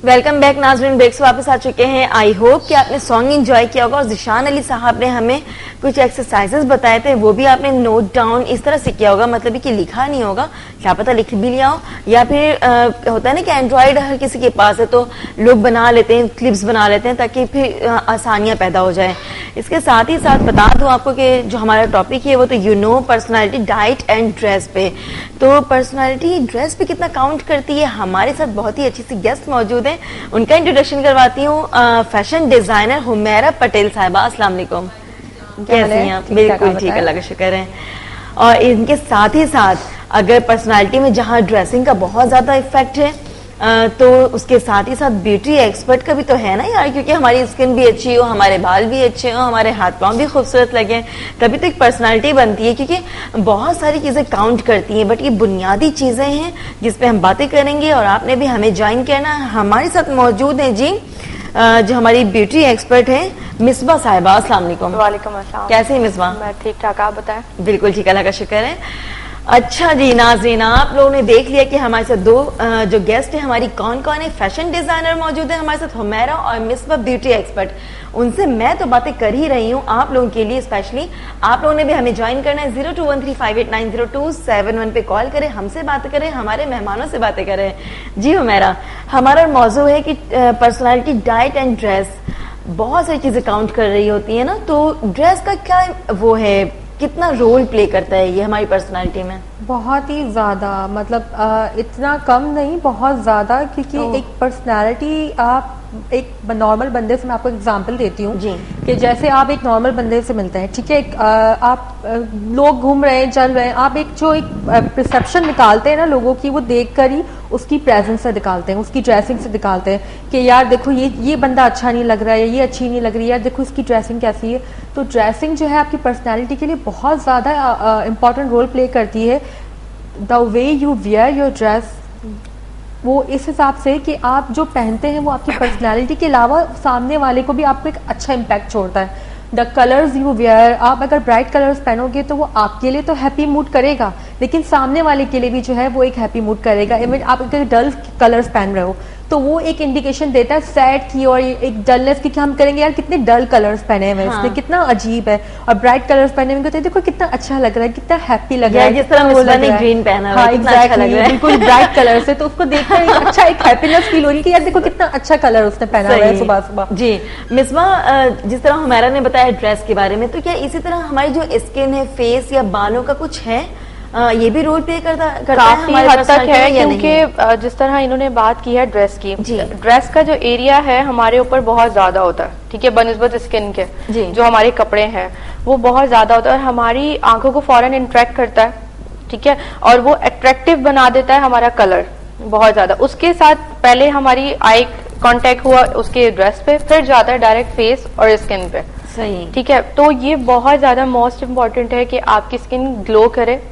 Welcome back नाज़रीन, break से वापस आ चुके हैं। आई होप कि आपने सॉन्ग एंजॉय किया होगा और ज़िशान अली साहब ने हमें कुछ एक्सरसाइजेस बताए थे, वो भी आपने नोट डाउन इस तरह से किया होगा, मतलब कि लिखा नहीं होगा, क्या पता लिख भी लिया हो, या फिर होता है ना कि एंड्रॉयड हर किसी के पास है तो लोग बना लेते हैं, क्लिप्स बना लेते हैं ताकि फिर आसानियाँ पैदा हो जाए। इसके साथ ही साथ बता दूं आपको कि जो हमारा टॉपिक है वो तो पर्सनालिटी, डाइट एंड ड्रेस पे। तो पर्सनालिटी ड्रेस पे कितना काउंट करती है, हमारे साथ बहुत ही अच्छी सी गेस्ट मौजूद हैं, उनका इंट्रोडक्शन करवाती हूँ। फैशन डिजाइनर हुमैरा पटेल साहिबा, अस्सलाम वालेकुम, कैसे हैं आप? बिल्कुल ठीक, अल्लाह का शुक्र है। और इनके साथ ही साथ अगर पर्सनालिटी में जहाँ ड्रेसिंग का बहुत ज्यादा इफेक्ट है तो उसके साथ ही साथ ब्यूटी एक्सपर्ट का भी तो है ना यार, क्योंकि हमारी स्किन भी अच्छी हो, हमारे बाल भी अच्छे हो, हमारे हाथ पांव भी खूबसूरत लगे, तभी तो एक पर्सनालिटी बनती है। क्योंकि बहुत सारी चीजें काउंट करती हैं, बट ये बुनियादी चीजें हैं जिस पे हम बातें करेंगे और आपने भी हमें ज्वाइन करना। हमारे साथ मौजूद हैं जी जो हमारी ब्यूटी एक्सपर्ट है मिसबा साहिबा, अस्सलाम वालेकुम। वालेकुम अस्सलाम। कैसे हैं मिसबा? मैं ठीक ठाक, आप बताएं? बिल्कुल ठीक, अल्लाह का शुक्र है। अच्छा जी नाज़रीन, आप लोगों ने देख लिया कि हमारे साथ दो जो गेस्ट है हमारी कौन कौन है। फैशन डिजाइनर मौजूद है हमारे साथ हुमैरा और मिसबा ब्यूटी एक्सपर्ट। उनसे मैं तो बातें कर ही रही हूँ आप लोगों के लिए स्पेशली। आप लोगों ने भी हमें ज्वाइन करना है। 0213589027 पे कॉल करें, हमसे बात करें, हमारे मेहमानों से बातें करें। जी हुमैरा, हमारा मौजू है कि पर्सनैलिटी, डाइट एंड ड्रेस। बहुत सारी चीजें काउंट कर रही होती है ना, तो ड्रेस का क्या वो है, कितना रोल प्ले करता है ये हमारी पर्सनालिटी में? बहुत ही ज्यादा, मतलब इतना कम नहीं, बहुत ज्यादा। क्योंकि एक पर्सनालिटी, आप एक नॉर्मल बंदे से, मैं आपको एग्जांपल देती हूँ कि जैसे आप एक नॉर्मल बंदे से मिलते हैं, ठीक है, आप लोग घूम रहे हैं, चल रहे हैं, आप एक परसेप्शन निकालते हैं ना लोगों की, वो देखकर ही उसकी प्रेजेंस से निकालते हैं, उसकी ड्रेसिंग से निकालते हैं कि यार देखो ये बंदा अच्छा नहीं लग रहा है, ये अच्छी नहीं लग रही है, यार देखो इसकी ड्रेसिंग कैसी है। तो ड्रेसिंग जो है आपकी पर्सनैलिटी के लिए बहुत ज्यादा इंपॉर्टेंट रोल प्ले करती है। The way you wear your dress, वो इस हिसाब से कि आप जो पहनते हैं वो आपकी पर्सनैलिटी के अलावा सामने वाले को भी आपको एक अच्छा इम्पैक्ट छोड़ता है। द कलर्स यू वियर, आप अगर ब्राइट कलर्स पहनोगे तो वो आपके लिए तो हैप्पी मूड करेगा, लेकिन सामने वाले के लिए भी जो है वो एक हैप्पी मूड करेगा। इवन आप अगर डल कलर्स पहन रहे हो तो वो एक इंडिकेशन देता है सैड की और एक डलनेस की, कि हम करेंगे यार कितने डल कलर्स पहने हैं इसने, कितना अजीब है। और ब्राइट कलर्स पहने में कहते हैं देखो कितना अच्छा लग रहा है, कितना हैप्पी लग रहा है, जिस तरह मिसबा ने ग्रीन पहना है, एग्जैक्टली, बिल्कुल ब्राइट कलर से, तो उसको देखकर अच्छा एक हैप्पीनेस फील हो रही है कि यार देखो कितना अच्छा कलर उसने पहना हुआ है सुबह सुबह। जी मिसबा, जिस तरह हुमैरा ने बताया ड्रेस के बारे में, तो क्या इसी तरह हमारी जो स्किन है, फेस या बालों का कुछ है, ये भी रोल प्ले करता काफी हद तक है? क्योंकि जिस तरह इन्होंने बात की है ड्रेस की, ड्रेस का जो एरिया है हमारे ऊपर बहुत ज्यादा होता है, ठीक है, बनिस्बत स्किन के जो हमारे कपड़े हैं वो बहुत ज्यादा होता है और हमारी आंखों को फौरन इंट्रैक्ट करता है, ठीक है, और वो अट्रैक्टिव बना देता है हमारा कलर बहुत ज्यादा। उसके साथ पहले हमारी आई कांटेक्ट हुआ उसके ड्रेस पे, फिर जाता है डायरेक्ट फेस और स्किन पे, सही, ठीक है। तो ये बहुत ज्यादा मोस्ट इम्पोर्टेंट है कि आपकी स्किन ग्लो करे,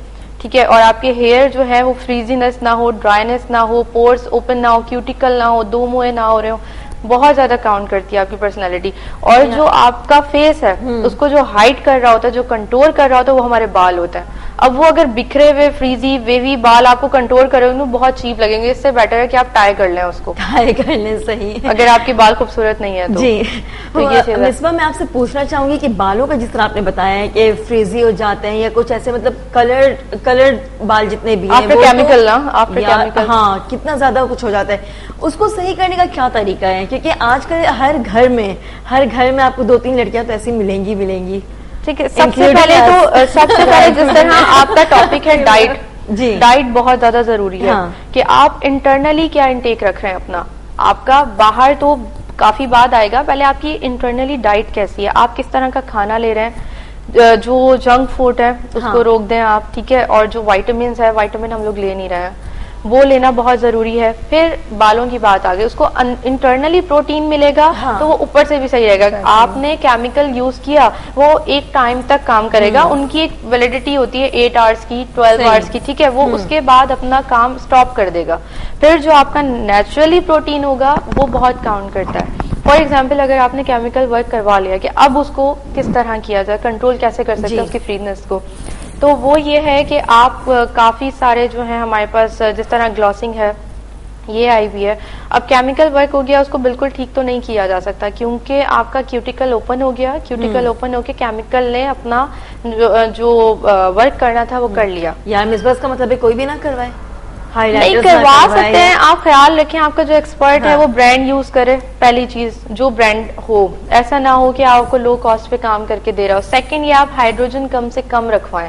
ठीक है, और आपके हेयर जो है वो फ्रीजीनेस ना हो, ड्राइनेस ना हो, पोर्स ओपन ना हो, क्यूटिकल ना हो, दो मुंह ना हो रहे हो, बहुत ज्यादा काउंट करती है आपकी पर्सनैलिटी। और जो आपका फेस है उसको जो हाइड कर रहा होता है, जो कंट्रोल कर रहा होता है, वो हमारे बाल होता है। अब वो अगर बिखरे हुए फ्रीजी वेवी बाल आपको कंट्रोल करोगे तो बहुत चीप लगेंगे, इससे बेटर है कि आप टाई कर लें उसको, टाई कर लें, सही, अगर आपके बाल खूबसूरत नहीं है तो। जी तो मिसबा, मैं आपसे पूछना चाहूंगी कि बालों का जिस तरह आपने बताया है कि फ्रीजी हो जाते हैं या कुछ ऐसे, मतलब कलर बाल जितने भी आफ्टर केमिकल ना, आफ्टर केमिकल, हाँ, कितना ज्यादा कुछ हो जाता है, उसको सही करने का क्या तरीका है? क्योंकि आजकल हर घर में आपको 2-3 लड़कियां तो ऐसी मिलेंगी। ठीक है, सबसे पहले जिस तरह आपका टॉपिक है डाइट, जी डाइट बहुत ज्यादा जरूरी है। कि आप इंटरनली क्या इनटेक रख रहे हैं अपना, आपका बाहर तो काफी बाद आएगा, पहले आपकी इंटरनली डाइट कैसी है, आप किस तरह का खाना ले रहे हैं, जो जंक फूड है उसको रोक दें आप, ठीक है, और जो विटामिन है, विटामिन हम लोग ले नहीं रहे हैं, वो लेना बहुत जरूरी है। फिर बालों की बात आ गई, उसको इंटरनली प्रोटीन मिलेगा तो वो ऊपर से भी सही रहेगा। आपने केमिकल यूज किया, वो एक टाइम तक काम करेगा, उनकी एक वैलिडिटी होती है 8 आवर्स की, 12 आवर्स की, ठीक है, वो उसके बाद अपना काम स्टॉप कर देगा। फिर जो आपका नेचुरली प्रोटीन होगा वो बहुत काउंट करता है। फॉर एग्जाम्पल, अगर आपने केमिकल वर्क करवा लिया कि अब उसको किस तरह किया जाए, कंट्रोल कैसे कर सकते हैं उसकी फ्रीनेस को, तो वो ये है कि आप काफी सारे जो है हमारे पास, जिस तरह ग्लॉसिंग है, ये आई भी है। अब केमिकल वर्क हो गया, उसको बिल्कुल ठीक तो नहीं किया जा सकता क्योंकि आपका क्यूटिकल ओपन हो गया, क्यूटिकल ओपन होके केमिकल ने अपना जो वर्क करना था वो कर लिया। यार मिसबाह का मतलब है कोई भी ना करवाए, नहीं करवा सकते हैं। आप ख्याल रखें आपका जो एक्सपर्ट है वो ब्रांड यूज करे, पहली चीज जो ब्रांड हो, ऐसा ना हो कि आपको लो कॉस्ट पे काम करके दे रहा हो। सेकंड, ये आप हाइड्रोजन कम से कम रखवाएं,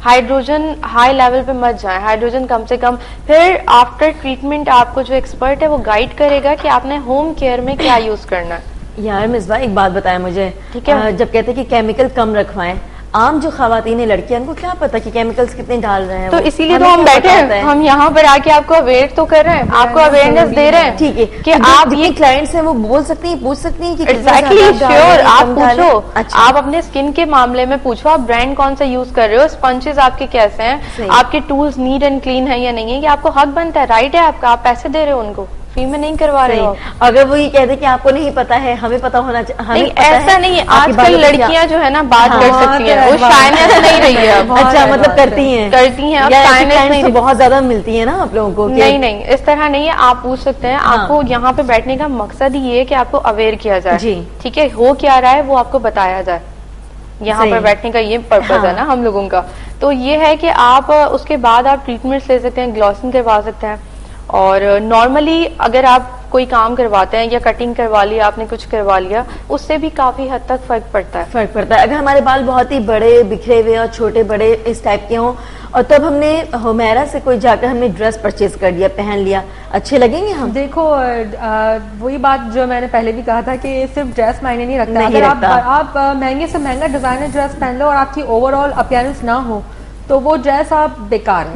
हाइड्रोजन हाई लेवल पे मत जाएं, हाइड्रोजन कम से कम। फिर आफ्टर ट्रीटमेंट आपको जो एक्सपर्ट है वो गाइड करेगा कि आपने होम केयर में क्या यूज करना है। यार मिसबाह एक बात बताएं मुझे, ठीक है, जब कहते हैं कि केमिकल कम रखवाएं, आम जो खवातीन है लड़कियां, उनको क्या पता कि केमिकल्स कितने डाल रहे हैं? तो इसीलिए तो हम बैठे हैं, हम यहाँ पर आके आपको अवेयर तो कर रहे हैं, आपको अवेयरनेस दे रहे हैं। ठीक है कि आप ये क्लाइंट्स हैं वो बोल सकती हैं, पूछ सकती हैं कि एग्जैक्टली श्योर, आप पूछो। अच्छा। आप अपने स्किन के मामले में पूछो, आप ब्रांड कौन सा यूज कर रहे हो, स्पंचेस आपके कैसे हैं, आपके टूल्स नीट एंड क्लीन है या नहीं है, कि आपको हक बनता है, राइट है आपका, आप पैसे दे रहे हो उनको, फ्री में नहीं करवा रहे हो। अगर वो ये कहते कि आपको नहीं पता है, हमें पता होना चाहिए, ऐसा नहीं है। आजकल लड़कियां जो है ना बात कर सकती हैं, वो शायनेस नहीं रही है। अच्छा, मतलब करती हैं अब शायनेस नहीं, बहुत ज्यादा मिलती है ना आप लोगों को? नहीं, इस तरह नहीं है। आप पूछ सकते हैं। आपको यहाँ पे बैठने का मकसद ही है कि आपको अवेयर किया जाए, ठीक है, हो क्या रहा है वो आपको बताया जाए। यहाँ पर बैठने का ये पर्पज है ना हम लोगों का। तो ये है कि आप उसके बाद आप ट्रीटमेंट ले सकते हैं, ग्लॉसिंग करवा सकते हैं। और नॉर्मली अगर आप कोई काम करवाते हैं या कटिंग करवा लिया, आपने कुछ करवा लिया, उससे भी काफी हद तक फर्क पड़ता है। अगर हमारे बाल बहुत ही बड़े बिखरे हुए और छोटे बड़े इस टाइप के हों, और तब हमने हुमैरा से कोई जाकर हमने ड्रेस परचेज कर लिया, पहन लिया, अच्छे लगेंगे हम? देखो वही बात जो मैंने पहले भी कहा था कि सिर्फ ड्रेस मायने नहीं रखता। अगर आप महंगे से महंगा डिजाइनर ड्रेस पहन लो और आपकी ओवरऑल अपीयरेंस ना हो तो वो ड्रेस आप बेकार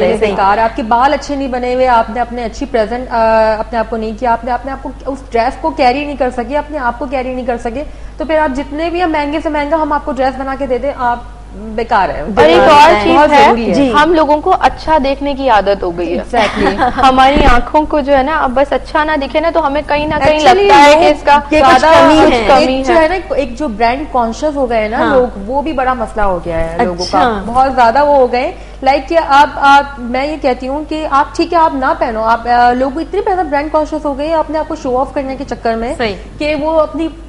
है। आपके बाल अच्छे नहीं बने हुए, आपने अपने अच्छी प्रेजेंट अपने आप को नहीं किया, आपने अपने आप को उस ड्रेस को कैरी नहीं कर सके, अपने आप को कैरी नहीं कर सके, तो फिर आप जितने भी महंगे से महंगा हम आपको ड्रेस बना के दे दें, आप बेकार है। और एक और चीज है, हम लोगों को अच्छा देखने की आदत हो गई है। Exactly. हमारी आंखों को जो है ना, अब बस अच्छा ना दिखे ना तो हमें कहीं ना कहीं लगता है कि इसका ज्यादा कमी है। जो है ना, एक जो ब्रांड कॉन्शियस हो गए ना लोग, वो भी बड़ा मसला हो गया है लोगों का, बहुत ज्यादा वो हो गए। लाइक कि आप मैं ये कहती हूँ कि आप ठीक है आप ना पहनो, आप लोग इतने ज्यादा ब्रांड कॉन्शियस हो गए अपने आप को शो ऑफ करने के चक्कर में कि वो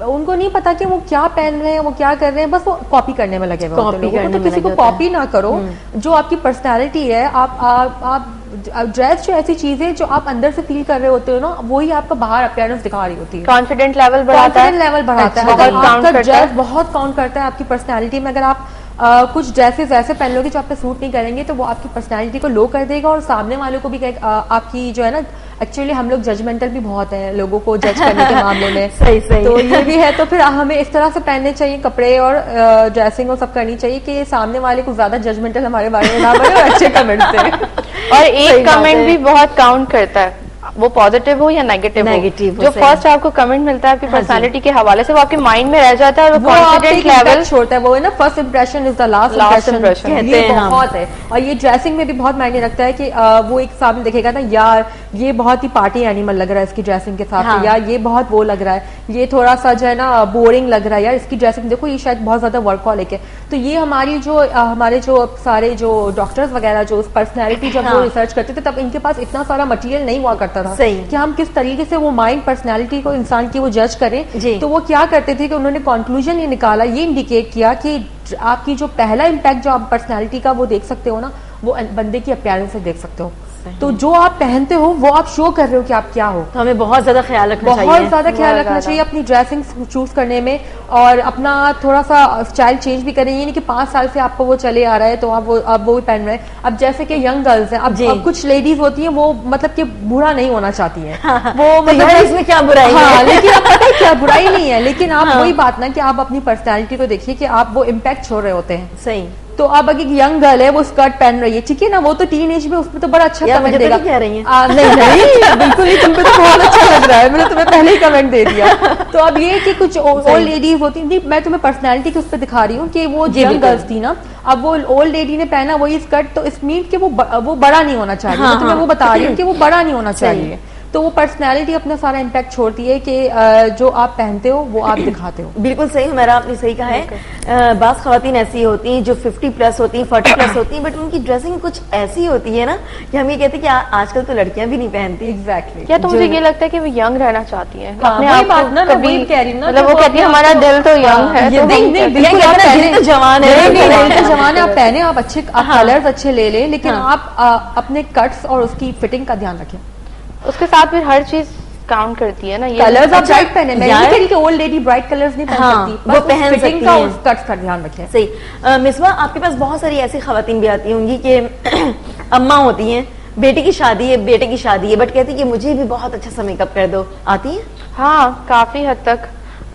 उनको नहीं पता कि वो क्या पहन रहे हैं, वो क्या कर रहे हैं, बस वो कॉपी करने में लगे हुए। तो किसी को कॉपी ना करो, जो आपकी पर्सनैलिटी है, आप ड्रेस जो ऐसी चीज है जो आप अंदर से फील कर रहे होते हो ना, वही आपका बाहर अपीयरेंस दिखा रही होती है। कॉन्फिडेंट लेवल बढ़ाता है। आपका ड्रेस बहुत काउंट करता है आपकी पर्सनैलिटी में। अगर आप कुछ ड्रेसेस ऐसे पहन लोगे जो आप पे सूट नहीं करेंगे तो वो आपकी पर्सनैलिटी को लो कर देगा और सामने वालों को भी आपकी जो है ना, एक्चुअली हम लोग जजमेंटल भी बहुत है लोगों को जज करने के मामले में। सही तो ये भी है। तो फिर हमें इस तरह से पहनने चाहिए कपड़े और ड्रेसिंग और सब करनी चाहिए कि सामने वाले को ज्यादा जजमेंटल हमारे बारे में ना बने और अच्छे कमेंट से। और एक कमेंट भी बहुत काउंट करता है, वो पॉजिटिव हो या नेगेटिव हो। जो फर्स्ट आपको कमेंट मिलता है आपकी पर्सनालिटी के हवाले से, वो आपके माइंड में रह जाता है और वो कॉन्फिडेंस लेवल छोड़ता है। वो है ना, first impression is the last impression, कहते हैं बहुत है। और ये ड्रेसिंग में भी बहुत मायने रखता है कि वो एक सामने देखेगा ना, यार ये बहुत ही पार्टी एनिमल लग रहा है इसकी ड्रेसिंग के साथ, यार ये बहुत वो लग रहा है, ये थोड़ा सा जो है ना बोरिंग लग रहा है, यार इसकी ड्रेसिंग देखो ये शायद बहुत ज्यादा वर्कहॉलिक है। तो ये हमारी जो हमारे जो सारे जो डॉक्टर्स वगैरह जो पर्सनैलिटी जब वो रिसर्च करते थे तब इनके पास इतना सारा मटेरियल नहीं हुआ करता था कि हम किस तरीके से वो माइंड पर्सनैलिटी को इंसान की वो जज करें। तो वो क्या करते थे कि उन्होंने कंक्लूजन ये निकाला, ये इंडिकेट किया कि आपकी जो पहला इम्पैक्ट जो आप पर्सनैलिटी का वो देख सकते हो ना, वो बंदे की अपीयरेंस से देख सकते हो। तो जो आप पहनते हो वो आप शो कर रहे हो कि आप क्या हो। तो हमें बहुत ज्यादा ख्याल रखना चाहिए अपनी ड्रेसिंग चूज करने में, और अपना थोड़ा सा स्टाइल चेंज भी करें। ये नहीं कि 5 साल से आपको वो चले आ रहा है तो आप वो भी पहन रहे हैं। अब जैसे कि यंग गर्ल्स हैं, अब कुछ लेडीज होती हैं वो मतलब कि बूढ़ा नहीं होना चाहती है। वो मतलब इसमें क्या बुराई है, लेकिन आप पता है क्या बुराई नहीं है, लेकिन आप वही बात ना कि आप अपनी पर्सनैलिटी को देखिए कि आप वो इम्पैक्ट छोड़ रहे होते हैं। सही। तो अब अगर यंग गर्ल है वो स्कर्ट पहन रही है, ठीक है ना, वो तो टीन एज में उसमें तो बड़ा अच्छा कमेंट देगा। कह रही है नहीं बिल्कुल नहीं, तुम पे तो बहुत अच्छा लग रहा है, मैंने तुम्हें पहले ही कमेंट दे दिया। तो अब ये कि कुछ ओल्ड लेडीज होती थी, मैं तुम्हें पर्सनैलिटी की उस पर दिखा रही हूँ कि वो यंग गर्ल्स थी ना, अब वो ओल्ड लेडी ने पहना वही स्कर्ट, तो इस मीन के वो बड़ा नहीं होना चाहिए। मैं तुम्हें वो बता रही हूँ कि वो बड़ा नहीं होना चाहिए। तो वो पर्सनैलिटी अपना सारा इम्पैक्ट छोड़ती है कि जो आप पहनते हो वो आप दिखाते हो। बिल्कुल सही, हमारा आपने सही कहा है। बास खवातीन ऐसी होती हैं जो 50+ होती हैं, 40+ होती हैं, बट उनकी ड्रेसिंग कुछ ऐसी होती है ना कि हम ये कहते हैं कि आजकल तो लड़कियां भी नहीं पहनती। एग्जैक्टली। क्या तो मुझे ये लगता है कि वो यंग रहना चाहती है अपने आप को, मतलब वो कहती है हमारा दिल तो यंग है, दिल तो जवान है, दिल तो जवान है, आप पहने, आप अच्छे कलर्स अच्छे ले लें, लेकिन आप अपने कट्स और उसकी फिटिंग का ध्यान रखें। उसके साथ फिर हर चीज काउंट करती है ना। ये कलर्स आप ब्राइट पहने, मैं नहीं कह रही कि ओल्ड लेडी ब्राइट कलर्स नहीं पहन सकती, वो पहन सकती का उस कट्स का ध्यान रखें। सही। मिसबा, आपके पास बहुत सारी ऐसी खवातीन भी आती होंगी कि अम्मा होती हैं, बेटे की शादी है, बेटे की शादी है, बट कहती है कि मुझे भी बहुत अच्छा सा मेकअप कर दो, आती है? हाँ, काफी हद तक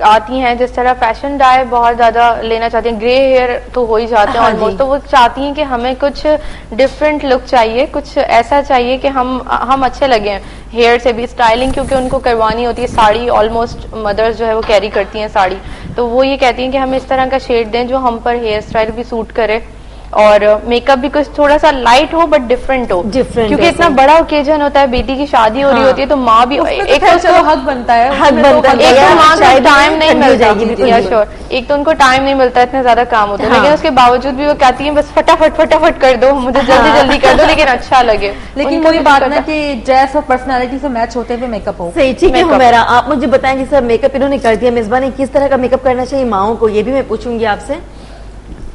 आती हैं। जिस तरह फैशन डाई बहुत ज्यादा लेना चाहती हैं, ग्रे हेयर तो हो ही जाते हैं ऑलमोस्ट, तो वो चाहती हैं कि हमें कुछ डिफरेंट लुक चाहिए, कुछ ऐसा चाहिए कि हम अच्छे लगे हेयर से भी। स्टाइलिंग क्योंकि उनको करवानी होती है, साड़ी ऑलमोस्ट मदर्स जो है वो कैरी करती हैं साड़ी, तो वो ये कहती हैं कि हमें इस तरह का शेड दें जो हम पर हेयर स्टाइल भी सूट करे और मेकअप भी कुछ थोड़ा सा लाइट हो बट डिफरेंट हो, क्योंकि इतना बड़ा ओकेजन होता है, बेटी की शादी हो रही होती है, तो माँ भी एक तो उसको हक बनता है, एक तो माँ को टाइम नहीं मिलता, श्योर, एक तो उनको टाइम नहीं मिलता, इतने ज्यादा काम होते हैं, लेकिन उसके बावजूद भी वो कहती है बस फटाफट कर दो, मुझे जल्दी जल्दी कर दो, लेकिन अच्छा लगे। लेकिन वही बात ना कि ड्रेस और पर्सनालिटी से मैच होते हुए मेकअप हो। सही, ठीक है हुमैरा, आप मुझे बताएं कि सर मेकअप इन्होंने कर दिया, मिसबा ने किस तरह का मेकअप करना चाहिए माओं को, ये भी मैं पूछूंगी आपसे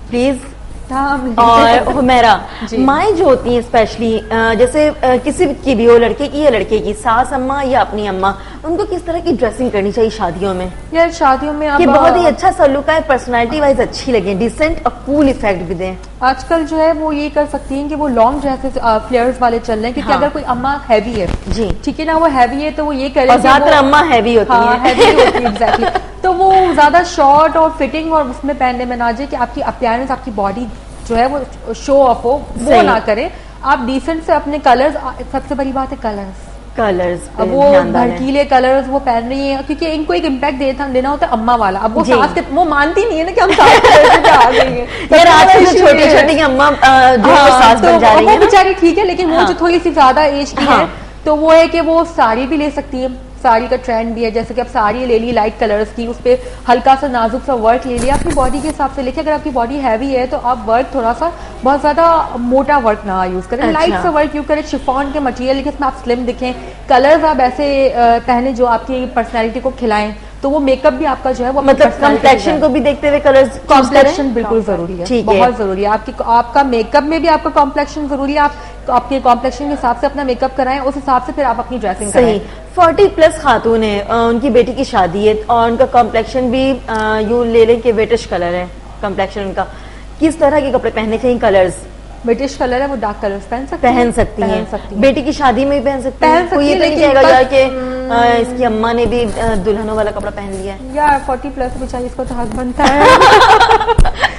प्लीज। और हुमैरा, माएँ जो होती हैं स्पेशली, जैसे किसी की भी हो, लड़के की या लड़के की, सास अम्मा या अपनी अम्मा, उनको किस तरह की ड्रेसिंग करनी चाहिए शादियों में? यार शादियों में कि बहुत ही अच्छा सा लुक है, पर्सनालिटी वाइज अच्छी लगे, डिसेंट और कूल इफेक्ट भी दें। आजकल जो है वो ये कर सकती हैं कि वो लॉन्ग ड्रेसेस फ्लेयर्स वाले चल रहे हैं, क्योंकि अगर कोई अम्मा हैवी है, जी ठीक है ना, वो हैवी है तो वो ये करे, ज्यादातर अम्मा हैवी होती है, हैवी होती है एग्जैक्टली, तो वो ज्यादा शॉर्ट और फिटिंग और उसमें पहनने में ना जाए कि आपकी अपीयरेंस, आपकी बॉडी जो है वो शो ऑफ हो, वो ना करें। आप डिसेंट से अपने कलर्स, सबसे बड़ी बात है कलर्स, अब वो भड़कीले कलर्स वो पहन रही है, क्योंकि इनको एक इम्पैक्ट देना होता है अम्मा वाला। अब वो सास के वो मानती नहीं है ना कि हम सास के आ गई हैं, यार आजकल छोटी अम्मा जो सास बन जा रही है, वो बेचारी ठीक है, लेकिन वो जो थोड़ी सी ज्यादा एज की है, तो वो है कि वो साड़ी भी ले सकती है, साड़ी का ट्रेंड भी है, जैसे कि आप साड़ी ले ली लाइट कलर्स की, उस पे हल्का सा नाजुक सा वर्क ले लिया, अपनी बॉडी के हिसाब से लेके। अगर आपकी बॉडी हैवी है तो आप वर्क थोड़ा सा बहुत ज्यादा मोटा वर्क ना यूज करें, लाइट सा वर्क यूज करें, शिफॉन के मटेरियल के, इसमें आप स्लिम दिखें, कलर्स आप ऐसे पहने जो आपकी पर्सनैलिटी को खिलाएं, तो वो मेकअप भी आपका जो है वो मतलब कॉम्प्लेक्शन को भी देखते हुए कलर्स, कॉम्प्लेक्शन बिल्कुल जरूरी है, बहुत जरूरी है। आपका मेकअप में भी आपका कॉम्प्लेक्शन जरूरी है, आप आपके कॉम्प्लेक्शन के हिसाब से अपना मेकअप कराएं, उस हिसाब से फिर आप अपनी ड्रेसिंग कराएं। 40+ खातून है, उनकी बेटी की शादी है और उनका कॉम्प्लेक्शन भी यूं ले लें कि वेटिश कलर है कॉम्प्लेक्शन उनका, किस तरह के कपड़े पहनने चाहिए? कलर्स ब्रिटिश कलर है, वो डार्क कलर्स पहन सकती हैं, बेटी की शादी में भी पहन सकती हैं, कोई ये तो नहीं कहेगा यार कि इसकी अम्मा ने भी दुल्हनों वाला कपड़ा पहन लिया है। यार 40+ बेचारी, इसको तो हक बनता है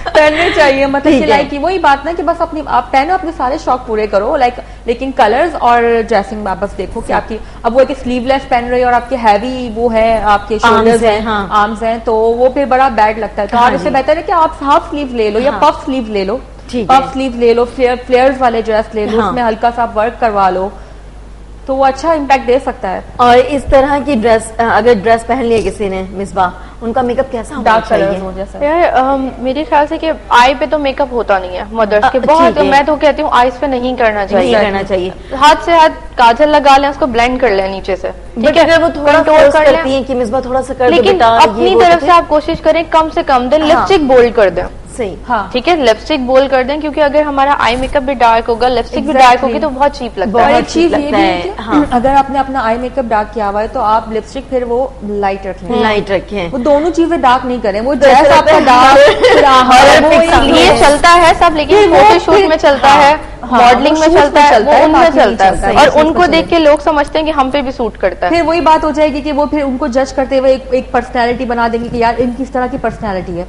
पहनने चाहिए, मतलब लाइक वही बात ना कि बस अपनी आप पहनो, अपने सारे शौक पूरे करो, लाइक लेकिन कलर्स और ड्रेसिंग में आप बस देखो कि आपकी, अब वो एक स्लीवलेस पहन रही है और आपके हैवी वो है, आपके शोल्डर्स हैं, आर्म्स हैं, तो वो फिर बड़ा बैड लगता है। तो आप इससे बेहतर है कि आप हाफ स्लीव ले लो या पफ स्लीव ले लो, पफ स्लीव ले लो, फ्लेयर्स वाले ड्रेस ले लो, उसमें हल्का सा वर्क करवा लो, तो वो अच्छा इम्पैक्ट दे सकता है। और इस तरह की ड्रेस, अगर ड्रेस पहन लिया किसी ने मिसबा, उनका मेकअप कैसा होना डार्क चाहिए? हो जैसा यार मेरे ख्याल से कि आई पे तो मेकअप होता नहीं है मदर्स के, बहुत मैं तो कहती हूँ आईज पे नहीं करना चाहिए, हाथ से हाथ काजल लगा लें, उसको ब्लेंड कर लें नीचे से, ठीक है, वो थोड़ा फोर्स करती हैं कि मिसबा थोड़ा सा कर दो, लेकिन अपनी तरफ से आप कोशिश करें कम से कम दें, लिपस्टिक बोल्ड कर दें, सही, हाँ ठीक है, लिपस्टिक बोल्ड कर दें, क्योंकि अगर हमारा आई मेकअप भी डार्क होगा, लिपस्टिक भी डार्क होगी तो बहुत चीप लगता है। एक चीज ये भी है, अगर आपने अपना आई मेकअप डार्क किया हुआ है तो आप लिपस्टिक फिर वो लाइट रखें, वो दोनों चीजें डार्क नहीं करें, वो ड्रेस आपका डार्क ये चलता है सब, लेकिन फोटोशूट में चलता है, मॉडलिंग में चलता है, उनमें चलता है, और उनको देख के लोग समझते हैं कि हम पे भी सूट करता है। फिर वही बात हो जाएगी कि वो फिर उनको जज करते हुए एक पर्सनैलिटी बना देंगे कि यार इनकी इस तरह की पर्सनैलिटी है।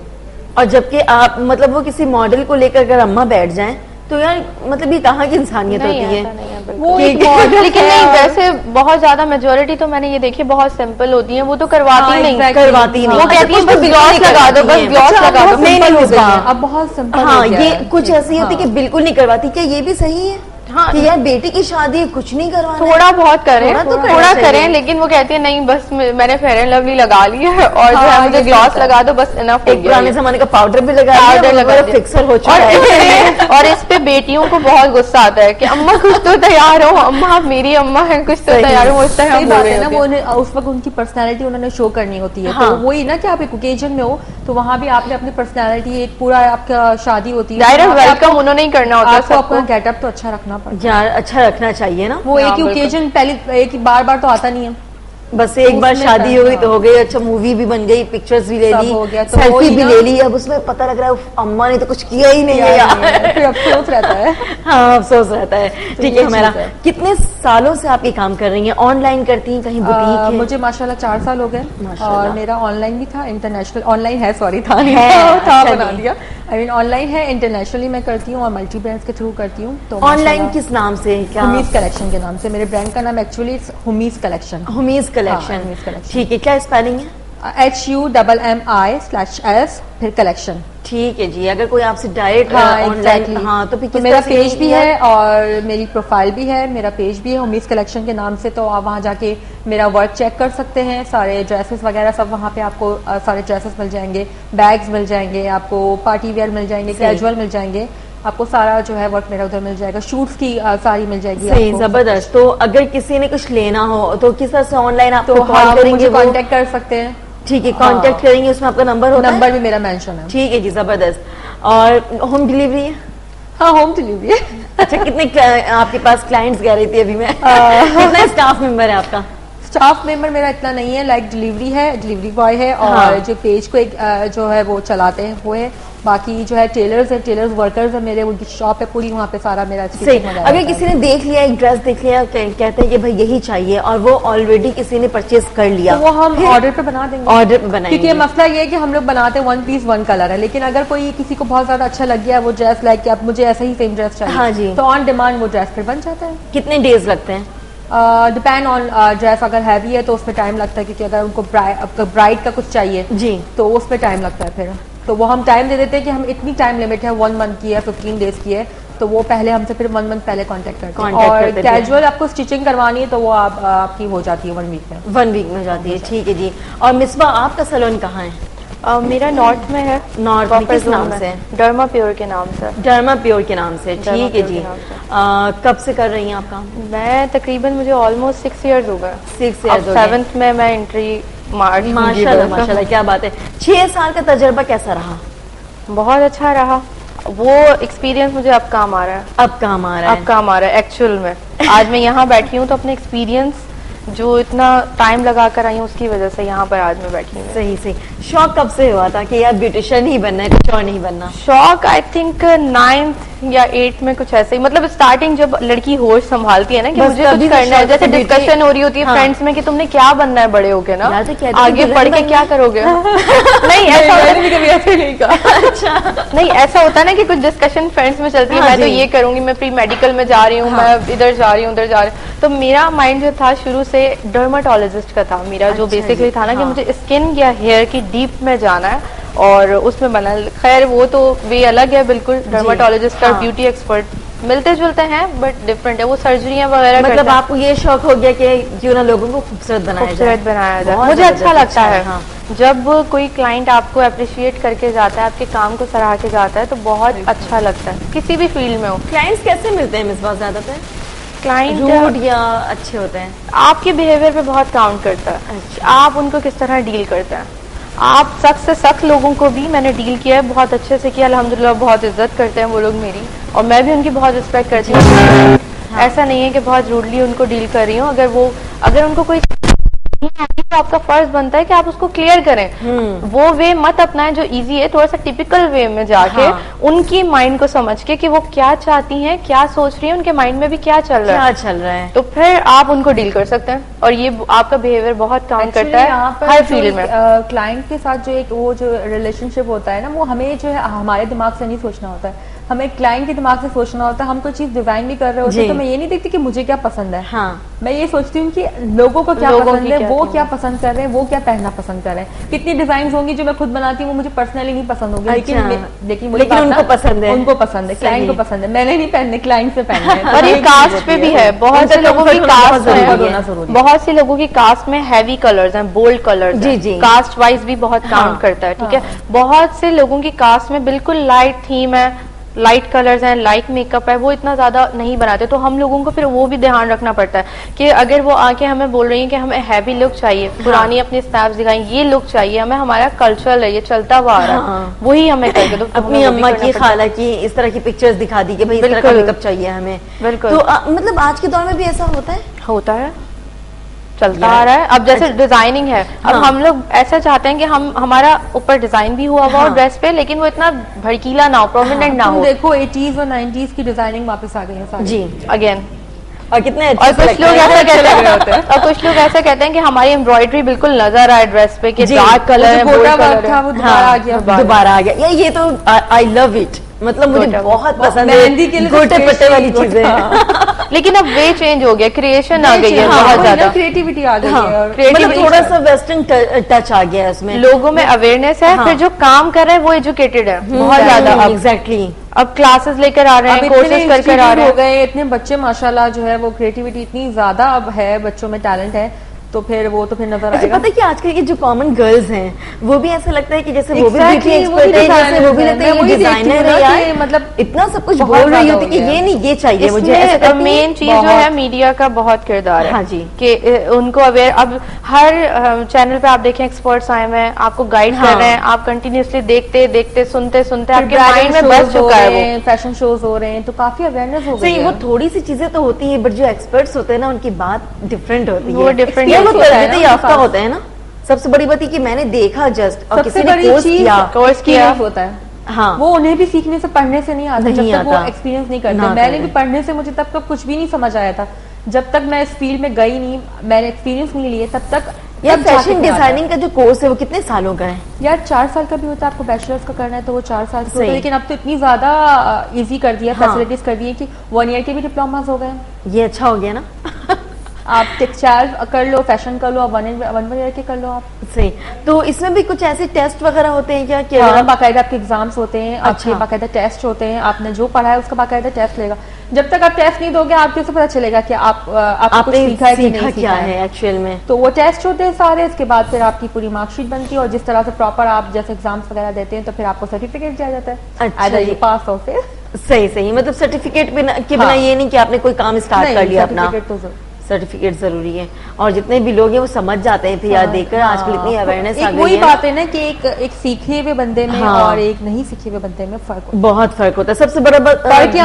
और जबकि आप मतलब वो किसी मॉडल को लेकर अगर अम्मा बैठ जाएं तो यार मतलब ये कहाँ की इंसानियत होती है? वो एक लेकिन नहीं, वैसे बहुत ज्यादा मेजोरिटी तो मैंने ये देखी बहुत सिंपल होती है, वो तो करवाती नहीं, वो कहती है बस ग्लॉस लगा दो, बस ग्लॉस लगा दो, नहीं अब बहुत सिंपल। हाँ, ये कुछ ऐसी होती है कि बिल्कुल नहीं करवाती, क्या ये भी सही है? हाँ, कि यार बेटी की शादी है, कुछ नहीं करवाना, थोड़ा बहुत करें, थोड़ा करें, लेकिन वो कहती है नहीं बस मैंने फेयर एंड लवली लगा ली है और जो है मुझे ग्लॉस लगा दो बस, इनफ हो गया। पुराने जमाने का पाउडर भी लगा दिया, फिक्सर हो चुका है। और इस पे बेटियों को बहुत गुस्सा आता है कि अम्मा कुछ तो तैयार हो, अम्मा आप मेरी अम्मा है, कुछ तो तैयार हो। इस तरह बात है ना, वो उस वक्त उनकी पर्सनैलिटी उन्होंने शो करनी होती है। तो वही ना कि आप एक ओकेजन में हो तो वहाँ भी आपने अपनी पर्सनैलिटी, एक पूरा आपका शादी होती है, डायरेक्ट वेलकम उन्होंने ही करना होता है, आपको अपना गेटअप तो अच्छा रखना पड़ता है, अच्छा रखना चाहिए ना। वो एक ही ओकेजन, पहले एक बार बार तो आता नहीं है, बस एक बार शादी हो गई तो हो गई, अच्छा मूवी भी बन गई, पिक्चर्स भी ले ली, तो सेल्फी भी ले ली, अब उसमें पता लग रहा है अम्मा ने तो कुछ किया ही नहीं है यार, फिर अफसोस रहता है। हाँ अफसोस रहता है। ठीक है हमारा, कितने सालों से आप ये काम कर रही हैं? ऑनलाइन करती हैं, कहीं बुटीक है? मुझे माशाल्लाह 4 साल हो गए और मेरा ऑनलाइन भी था, इंटरनेशनल ऑनलाइन है, सॉरी था बना दिया। आई मीन ऑनलाइन है, इंटरनेशनली मैं करती हूँ और मल्टी ब्रांड्स के थ्रू करती हूँ। तो ऑनलाइन किस नाम से? हुमीज कलेक्शन के नाम से, मेरे ब्रांड का नाम एक्चुअली हुमीज कलेक्शन। हुमीज कलेक्शन, ठीक है। क्या स्पेलिंग है? HUMMI/S फिर कलेक्शन। ठीक है जी। अगर कोई आपसे डायरेक्ट ऑनलाइन, हाँ तो फिर मेरा पेज भी है और मेरी प्रोफाइल भी है, मेरा पेज भी है हुमीज कलेक्शन के नाम से, तो आप वहाँ जाके मेरा वर्क चेक कर सकते हैं, सारे ड्रेसेस वगैरह सब वहाँ पे आपको सारे ड्रेसेस मिल जाएंगे, बैग्स मिल जाएंगे, आपको पार्टी वेयर मिल जाएंगे, कैजुअल मिल जाएंगे, आपको सारा जो है वर्क मेरा उधर मिल जाएगा, शूट्स की सारी मिल जाएगी। सही, जबरदस्त। तो अगर किसी ने कुछ लेना हो तो किस तरह से ऑनलाइन आपको कॉल करेंगे, कांटेक्ट कर सकते हैं। ठीक है, कांटेक्ट करेंगे, उसमें आपका नंबर होता है? नंबर भी मेरा मेंशन है। ठीक है जी, जबरदस्त। और होम डिलीवरी है? हाँ होम डिलीवरी है। अच्छा, कितने आपके पास क्लाइंट्स कह रही थी अभी मैं, कितना स्टाफ मेंबर है आपका? स्टाफ मेंबर मेरा इतना नहीं है, लाइक डिलीवरी है, डिलीवरी बॉय है और जो पेज को एक जो है वो चलाते हैं वो है, बाकी जो है टेलर्स है, टेलर्स वर्कर्स है मेरे, उनकी शॉप है पूरी, वहाँ पे सारा मेरा। अगर किसी ने देख लिया, एक ड्रेस देख लिया, कहते हैं कि भाई यही चाहिए और वो ऑलरेडी किसी ने परचेज कर लिया, तो वो हम ऑर्डर पे बना देंगे। ऑर्डर पे बनाएंगे, क्योंकि मसला ये है कि हम लोग बनाते हैं 1 पीस 1 कलर है, लेकिन अगर कोई किसी को बहुत ज्यादा अच्छा लग गया वो ड्रेस, लाइक कि अब मुझे ऐसा ही सेम ड्रेस चाहिए, हाँ जी, तो ऑन डिमांड वो ड्रेस फिर बन जाता है। कितने डेज लगते हैं? डिपेंड ऑन ड्रेस, अगर हैवी है तो उसमें टाइम लगता है, क्योंकि अगर उनको ब्राइड का कुछ चाहिए जी तो उसमें टाइम लगता है, फिर तो वो हम टाइम दे देते हैं कि हम इतनी टाइम लिमिट है, 1 मंथ की है, 15 डेज की है, तो वो पहले हमसे फिर 1 मंथ पहले कांटेक्ट करते हैं। और कैजुअल आपको स्टिचिंग करवानी है तो वो आपकी हो जाती है 1 वीक में। 1 वीक में हो जाती है, ठीक है जी। और मिसबा आपका सैलून कहाँ है? मेरा नॉर्थ में है। नॉर्थ में किस नाम से? डर्मा प्योर के नाम से। डर्मा प्योर के नाम से, ठीक है जी। कब से कर रही हैं आप काम? मैं तकरीबन, मुझे ऑलमोस्ट 6 ईयर्स हो गए। 6 ईयर्स। 7th में मैं एंट्री माशाल्लाह माशाल्लाह, क्या बात है। 6 साल का तजुर्बा कैसा रहा? बहुत अच्छा रहा, वो एक्सपीरियंस मुझे अब काम आ रहा है। अब काम आ रहा है? अब काम आ रहा है एक्चुअल में। आज मैं यहाँ बैठी हूँ तो अपने एक्सपीरियंस जो इतना टाइम लगा कर आई हूँ उसकी वजह से यहाँ पर आज मैं बैठी हूँ। सही सही। शौक कब से हुआ था कि यार ब्यूटिशियन ही बनना है, कुछ और नहीं बनना? शौक आई थिंक 9th या 8th में कुछ ऐसे ही, मतलब स्टार्टिंग जब लड़की होश संभालती है ना कि मुझे कुछ करना है, जैसे डिस्कशन हो रही होती है फ्रेंड्स में कि तुमने क्या बनना है बड़े होके ना, आगे पढ़ के क्या करोगे। नहीं ऐसा नहीं कहा। अच्छा, नहीं ऐसा होता है ना कि कुछ डिस्कशन फ्रेंड्स में चलती है, मैं तो ये करूंगी, मैं प्री मेडिकल में जा रही हूँ, मैं इधर जा रही हूँ उधर जा रही हूँ, तो मेरा माइंड जो था शुरू से डर्माटोलॉजिस्ट का था मेरा, जो बेसिकली था ना कि मुझे स्किन या हेयर की डीप में जाना है और उसमें बना। खैर वो तो वे अलग है बिल्कुल, डर्माटोलॉजिस्ट और ब्यूटी एक्सपर्ट मिलते जुलते हैं बट डिफरेंट है, वो सर्जरियां वगैरह। मतलब आपको ये शौक हो गया कि क्यों ना लोगों को खूबसूरत बनाया जाए। मुझे अच्छा लगता है जब कोई क्लाइंट आपको अप्रिशिएट करके जाता है, आपके काम को सराह के जाता है, तो बहुत अच्छा लगता है किसी भी फील्ड में हो। क्लाइंट्स कैसे मिलते हैं मिसबा? ज्यादातर क्लाइंट रूड या अच्छे होते हैं? आपके बिहेवियर पे बहुत काउंट करता है। अच्छा। आप उनको किस तरह डील करते हैं। आप सख्त से सख्त लोगों को भी मैंने डील किया है, बहुत अच्छे से किया अल्हम्दुलिल्लाह, बहुत इज्जत करते हैं वो लोग मेरी और मैं भी उनकी बहुत रिस्पेक्ट करती हूँ। हाँ। ऐसा नहीं है कि बहुत रूडली उनको डील कर रही हूँ। अगर उनको कोई तो आपका फर्ज बनता है कि आप उसको क्लियर करें। वो वे मत अपनाएं जो इजी है, थोड़ा सा टिपिकल वे में जाके उनकी माइंड को समझ के कि वो क्या चाहती हैं, क्या सोच रही है, उनके माइंड में भी क्या चल रहा है, तो फिर आप उनको डील कर सकते हैं। और ये आपका बिहेवियर बहुत काउंट करता है हर फील्ड में। क्लाइंट के साथ जो एक वो जो रिलेशनशिप होता है ना, वो हमें जो है हमारे दिमाग से नहीं सोचना होता है, हमें क्लाइंट के दिमाग से सोचना होता है। हम कोई चीज डिजाइन भी कर रहे होते हैं तो मैं ये नहीं देखती कि मुझे क्या पसंद है, मैं ये सोचती हूँ कि लोगों को क्या पसंद है, वो क्या पसंद कर रहे हैं, वो क्या पहनना पसंद कर रहे हैं। कितनी डिजाइन होंगी जो मैं खुद बनाती हूँ वो मुझे पर्सनली नहीं पसंद होगी, लेकिन उनको पसंद है, क्लाइंट को पसंद है। मैंने नहीं पहनने, क्लाइंट से पहनने हैं। और ये कास्ट पे भी है, बहुत से लोगों की कास्ट में, बहुत से लोगों की कास्ट में हैवी कलर्स हैं, बोल्ड कलर्स हैं, कास्ट वाइज भी बहुत काउंट करता है, ठीक है। बहुत से लोगों की कास्ट में बिल्कुल लाइट थीम है, लाइट कलर्स हैं, लाइट मेकअप है, वो इतना ज्यादा नहीं बनाते, तो हम लोगों को फिर वो भी ध्यान रखना पड़ता है कि अगर वो आके हमें बोल रही है कि हमें हैवी लुक चाहिए, पुरानी अपनी स्नैप्स दिखाएं, ये लुक चाहिए हमें, हमारा कल्चर है, ये चलता हुआ आ रहा है, वही हमें करके दो। अपनी अम्मा की, खाला की इस तरह की पिक्चर्स दिखा दी कि भाई इस तरह का मेकअप चाहिए हमें। बिल्कुल। तो मतलब आज के दौर में भी ऐसा होता है, चलता आ रहा है। अब जैसे डिजाइनिंग है, अब हम लोग ऐसा चाहते हैं कि हमारा ऊपर डिजाइन भी हुआ हुआ ड्रेस पे, लेकिन वो इतना भड़कीला ना हो, प्रोमिनेंट ना हो। देखो 80s और 90s की डिजाइनिंग वापस आ गई है जी अगेन। और कितने और कुछ लोग ऐसा कहते हैं और कुछ लोग ऐसा कहते हैं कि हमारी एम्ब्रॉयडरी बिल्कुल नजर आए ड्रेस पे कि डार्क कलर है, बोल्ड कलर है, वो दोबारा आ गया। ये तो आई लव इट, मतलब मुझे बहुत पसंद है मेहंदी के लिए गोटे पट्टे वाली चीजें। लेकिन अब वे चेंज हो गया, क्रिएशन आ गई है, बहुत ज्यादा क्रिएटिविटी आ गई है, क्रिएटिविटी थोड़ा सा वेस्टर्न टच आ गया है उसमें, लोगों में अवेयरनेस है, फिर जो काम कर रहे हैं वो एजुकेटेड है बहुत ज्यादा। एग्जैक्टली, अब क्लासेस लेकर आ रहे हैं, कोर्सेज कर आ रहे हैं, हो गए इतने बच्चे माशाल्लाह, जो है वो क्रिएटिविटी इतनी ज्यादा अब है, बच्चों में टैलेंट है, तो फिर वो तो फिर नजर आएगा। पता है कि आजकल के जो कॉमन गर्ल्स हैं वो भी ऐसा लगता है कि जैसे वो भी ब्यूटी एक्सपर्ट है, जैसे वो भी लगता है ये डिजाइनर है यार, मतलब इतना सब कुछ बोल रही होती कि ये नहीं ये चाहिए मुझे। मेन चीज जो है मीडिया का बहुत किरदार है, हाँ जी, कि उनको अवेयर, अब हर चैनल पे आप देखें एक्सपर्ट्स आए हुए हैं, आपको गाइड कर रहे हैं, आप कंटिन्यूसली देखते देखते सुनते सुनते आपके माइंड में बस चुका है, वो फैशन शोज हो रहे हैं, तो काफी अवेयरनेस हो गई है। वो थोड़ी सी चीजें तो होती है, बट जो एक्सपर्ट्स होते हैं ना उनकी बात डिफरेंट होती है, वो डिफरेंट याफ्ता होता है ना। सबसे बड़ी बात है कि मैंने देखा जस्ट, और किसी ने कोर्स किया होता है, हाँ, वो उन्हें भी सीखने से पढ़ने से नहीं आता, जब तक वो एक्सपीरियंस नहीं करते। मैंने भी पढ़ने से मुझे तब तक कुछ भी नहीं समझ आया था, जब तक मैं इस फील्ड में गई नहीं, मैंने एक्सपीरियंस नहीं लिए, तब तक। यार फैशन डिजाइनिंग का जो कोर्स है वो कितने सालों का है यार? 4 साल का भी होता है, आपको बैचलर्स का करना है तो वो 4 साल का होता है, लेकिन अब तो इतनी ज्यादा इजी कर दिया, फैसिलिटीज कर दी है कि 1 ईयर के भी डिप्लोमास हो गए। ये अच्छा हो गया ना। आप टेक्सटाइल कर लो, फैशन कर लो, आप 1 ईयर के कर लो आप। सही। तो इसमें भी कुछ ऐसे टेस्ट वगैरह होते हैं क्या? हाँ, बाकायदा आपके एग्जाम्स होते हैं, अच्छे बाकायदा टेस्ट होते हैं, आपने जो पढ़ा है उसका बाकायदा टेस्ट लेगा। जब तक आप टेस्ट नहीं दोगे आपके से पता चलेगा कि आपने कुछ सीखा है कि नहीं सीखा है एक्चुअल में। तो वो टेस्ट होते हैं सारे, इसके बाद फिर आपकी पूरी मार्कशीट बनती है, और जिस तरह से प्रॉपर आप जैसे एग्जाम्स वगैरह देते हैं तो फिर आपको सर्टिफिकेट दिया जाता है। अच्छा, ये पास हो फिर सही, मतलब सर्टिफिकेट के बिना ये नहीं कि आपने कोई काम स्टार्ट कर लिया अपना, सर्टिफिकेट जरूरी है। और जितने भी लोग हैं वो समझ जाते हैं फिर यार देखकर आजकल इतनी अवेयरनेस आ गई है। वही बात है ना कि एक सीखे हुए बंदे में और एक नहीं सीखे हुए बंदे में बहुत फर्क होता है। सबसे बड़ा फर्क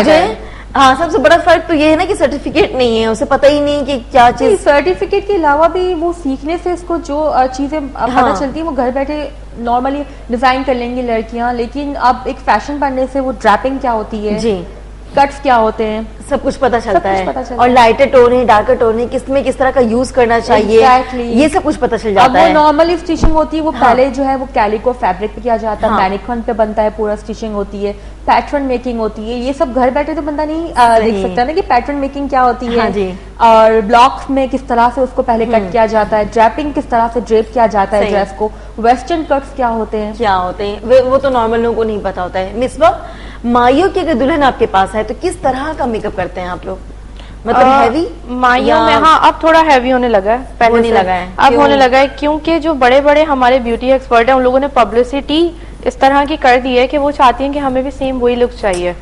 है, हाँ, सबसे बड़ा फर्क तो ये है ना कि सर्टिफिकेट नहीं है, उसे पता ही नहीं कि क्या चीज। सर्टिफिकेट के अलावा भी वो सीखने से इसको जो चीजें पता चलती है वो घर बैठे नॉर्मली डिजाइन कर लेंगी लड़कियां, लेकिन अब एक फैशन पढ़ने से वो ड्रैपिंग क्या होती है जी, कट्स क्या होते हैं, सब कुछ पता चलता है। और लाइटर टोन है, डार्कर टोन है, किसमें किस तरह का यूज करना चाहिए, ये सब कुछ पता चल जाता है। अब वो नॉर्मली स्टिचिंग होती है, वो पहले जो है वो कैलिको फैब्रिक पे किया जाता है, मैनिक्विन पे बनता है, पूरा स्टिचिंग होती है, पैटर्न मेकिंग होती है। ये सब घर बैठे तो बंदा नहीं देख सकता ना कि पैटर्न मेकिंग क्या होती है, और ब्लॉक्स में किस तरह से उसको पहले कट किया जाता है, ड्रैपिंग किस तरह से ड्रेप किया जाता है ड्रेस को, वेस्टर्न कट्स क्या होते हैं, वो तो नॉर्मल लोगों को नहीं पता होता है। मिसबा, माइयों की अगर दुल्हन आपके पास है तो किस तरह का मेकअप करते हैं आप लोग? मतलब हैवी माइयों में? हाँ, अब थोड़ा हैवी होने लगा है, पहले नहीं लगा है, अब होने लगा है, क्योंकि जो बड़े बड़े हमारे ब्यूटी एक्सपर्ट हैं उन लोगों ने पब्लिसिटी इस तरह की कर दी है कि वो चाहती हैं कि हमें भी सेम वही लुक चाहिए।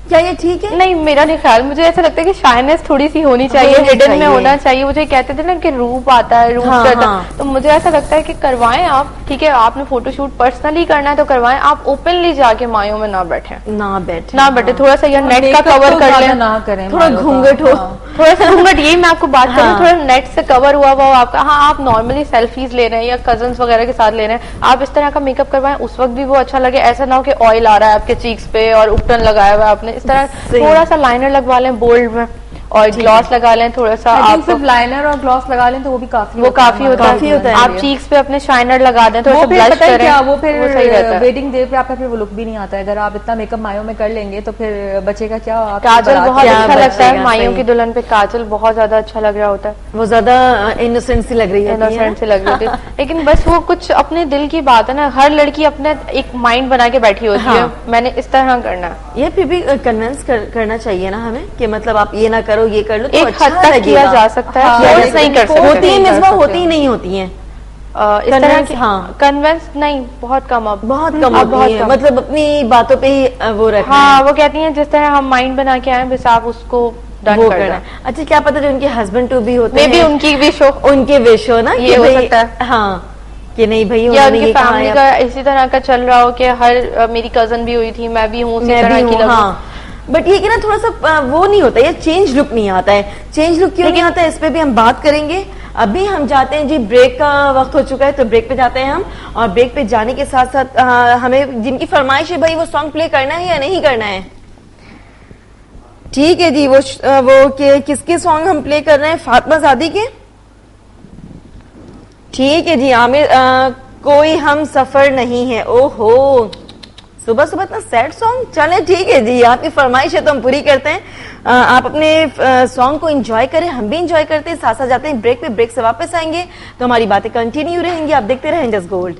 क्या ये ठीक है? नहीं, मेरा नहीं ख्याल, मुझे ऐसा लगता है कि शाइनेस थोड़ी सी होनी चाहिए, हिडन में होना चाहिए। मुझे कहते थे ना कि रूप आता है, रूप चढ़ता है, तो मुझे ऐसा लगता है कि करवाएं आप, ठीक है, आपने फोटोशूट पर्सनली करना है तो करवाएं, आप ओपनली जाके मायों में ना बैठे, थोड़ा सा या नेट का कवर कर लें, ना करें, थोड़ा घूंघट हो, थोड़ा सा घूंघट, यही मैं आपको बात कर रही हूँ, थोड़ा नेट से कवर हुआ हो आपका। हाँ, आप नॉर्मली सेल्फीज ले रहे हैं या कजन्स वगैरह के साथ ले रहे हैं, आप इस तरह का मेकअप करवाएं, उस वक्त भी वो अच्छा लगे। ऐसा ना हो कि ऑयल आ रहा है आपके चीक्स पे और उपटन लगाया हुआ है आपने, इस तरह थोड़ा सा लाइनर लगवा लें बोल्ड में, और ग्लॉस लगा लें थोड़ा सा। आप सिर्फ लाइनर और ग्लॉस लगा लें तो वो भी काफी होता है। आप चीक्स पे अपने शाइनर लगा दें, थोड़ा सा ब्लश करें, क्या वो फिर वेडिंग डे पे आपका फिर वो लुक भी नहीं आता है। अगर आप इतना मेकअप मायों में कर लेंगे तो फिर बचेगा क्या। काजल बहुत अच्छा लगता है मायों की दुल्हन पे, काजल बहुत ज्यादा अच्छा लग रहा होता है, वो ज्यादा इनोसेंट सी लग रही है, इनोसेंट सी लग रही है। लेकिन बस वो कुछ अपने दिल की बात है ना, हर लड़की अपने एक माइंड बना के बैठी होती है मैंने इस तरह करना है। ये फिर भी कन्विंस करना चाहिए ना हमें कि मतलब आप ये ना करो ये कर लो, तो एक हद तक किया जा सकता है, फोर्स नहीं कर सकते। होती है मिसबा, होती ही नहीं होती है इस तरह की। कन्विंस नहीं, बहुत कम अब बहुत कम होती है, मतलब अपनी बातों पे ही वो रखना। हाँ, वो कहती हैं जिस तरह हम माइंड बना के आए बस आप उसको डन करना। अच्छा, क्या पता जो उनके हस्बैंड टू भी होते हैं, मे बी उनकी विश हो, उनके विश हो ना, ये हो सकता है। हाँ, कि नहीं भाई, या उनकी फैमिली का इसी तरह का चल रहा हो कि हर मेरी कजन भी हुई थी, मैं भी हूँ उसी तरह की लगूं। बट ये कि ना थोड़ा सा वो नहीं होता, ये चेंज लुक नहीं आता है। चेंज लुक क्यों नहीं आता है, इस पे भी हम बात करेंगे। अभी हम जाते हैं जी, ब्रेक का वक्त हो चुका है, तो ब्रेक पे जाते हैं हम। और ब्रेक पे जाने के साथ साथ हमें जिनकी फरमाइश है भाई वो सॉन्ग प्ले करना है या नहीं करना है। ठीक है जी, वो किसके सॉन्ग हम प्ले कर रहे हैं? फातिमा ज़ादी के। ठीक है जी। आमिर, कोई हम सफर नहीं है। ओहो, सुबह सुबह इतना सैड सॉन्ग। चले ठीक है जी, आपकी फरमाइश है तो हम पूरी करते हैं। आप अपने सॉन्ग को एंजॉय करें, हम भी एंजॉय करते हैं, साथ साथ जाते हैं ब्रेक पे। ब्रेक से वापस आएंगे तो हमारी बातें कंटिन्यू रहेंगी। आप देखते रहें इंडस गोल्ड।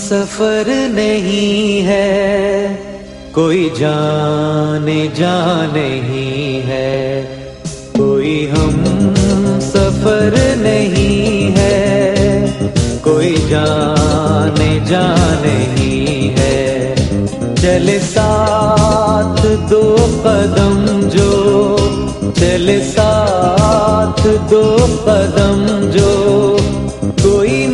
सफर नहीं है, कोई जाने जा नहीं है, कोई हम सफर नहीं है, कोई जाने जा नहीं है। चले साथ दो कदम जो, चले साथ दो कदम जो, कोई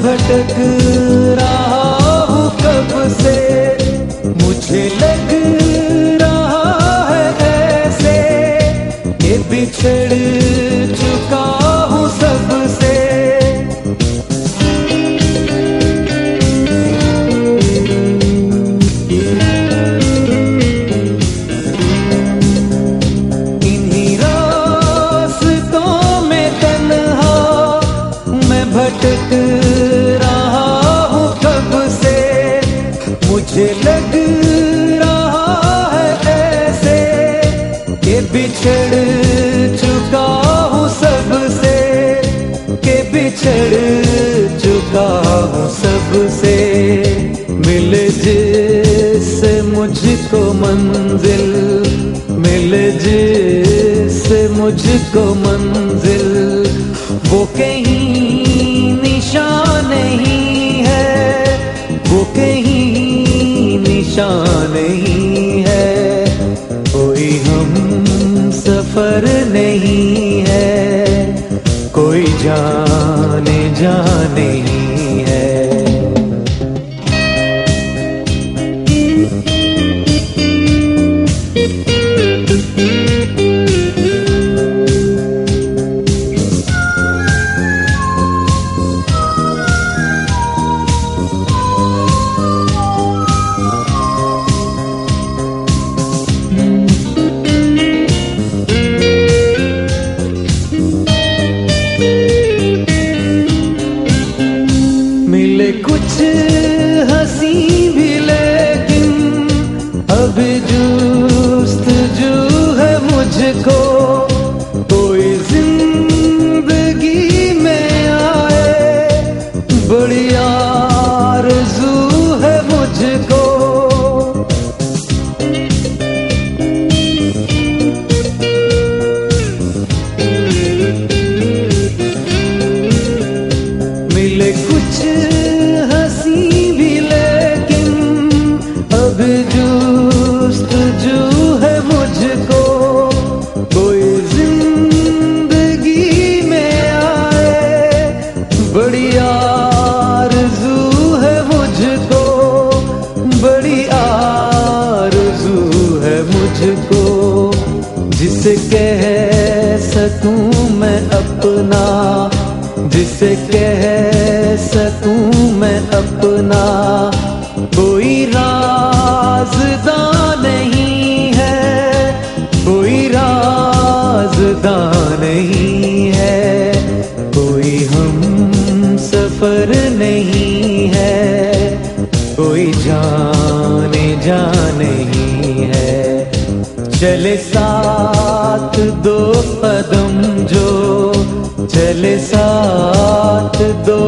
भटक रहा हूँ कब से, मुझे लग रहा है ऐसे कि बिछड़ चुका हूँ सबसे। इन्हीं रास्तों में तन्हा मैं भटक मुझे लग रहा है ऐसे कि बिछड़ चुका हूँ सबसे, कि बिछड़ चुका हूँ सबसे। मिल जिससे मुझको मंजिल, मिल जिससे मुझको मंजिल, वो कहीं निशान नहीं है, वो कहीं निशान नहीं है। कोई हम सफर नहीं है, कोई जाने जा नहीं है। सकूं मैं अपना, जिसे कह सकूं मैं अपना। कोई राज़दां नहीं है, कोई राज़दां नहीं है, कोई हम सफर नहीं है, कोई जाने जा नहीं है। चले साथ दो कदम जो, चले साथ दो